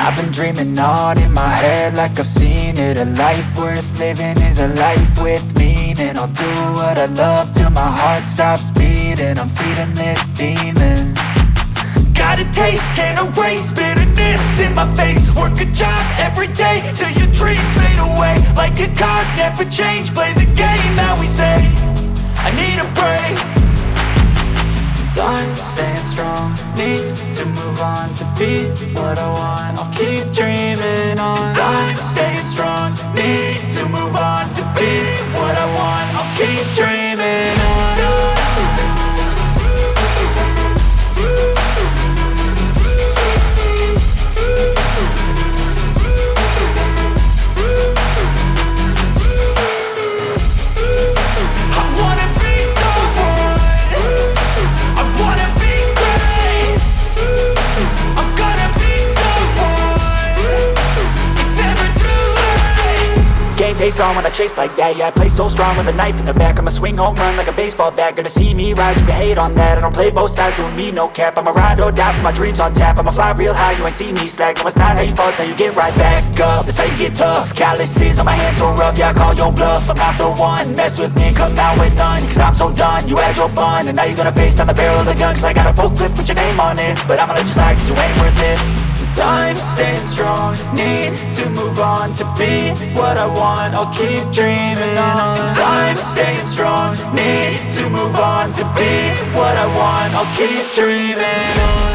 I've been dreaming on in my head like I've seen it. A life worth living is a life with meaning. I'll do what I love till my heart stops beating. I'm feeding this demon. Got a taste, can't erase bitterness in my face. Work a job every day till your dreams fade away. Like a card, never change, play the game that we say. I need a break. I'm staying strong, need to move on to be what I want. I'll keep dreaming on. I'm staying strong, need to move on to be what I want. I'll keep dreaming on. Face on when I chase like that. Yeah, I play so strong with a knife in the back. I'ma swing home run like a baseball bat. Gonna see me rise if you hate on that. I don't play both sides, doing me no cap. I'ma ride or die for my dreams on tap. I'ma fly real high, you ain't see me slack. No, it's not how you fall, it's how you get right back up. That's how you get tough. Calluses on my hands so rough, yeah, I call your bluff. I'm not the one, mess with me and come out with none. Cause I'm so done, you had your fun. And now you're gonna face down the barrel of the gun. Cause I got a full clip with your name on it. But I'ma let you slide cause you ain't worth it. I'm staying strong, need to move on to be what I want. I'll keep dreaming on. I'm staying strong, need to move on to be what I want. I'll keep dreaming on.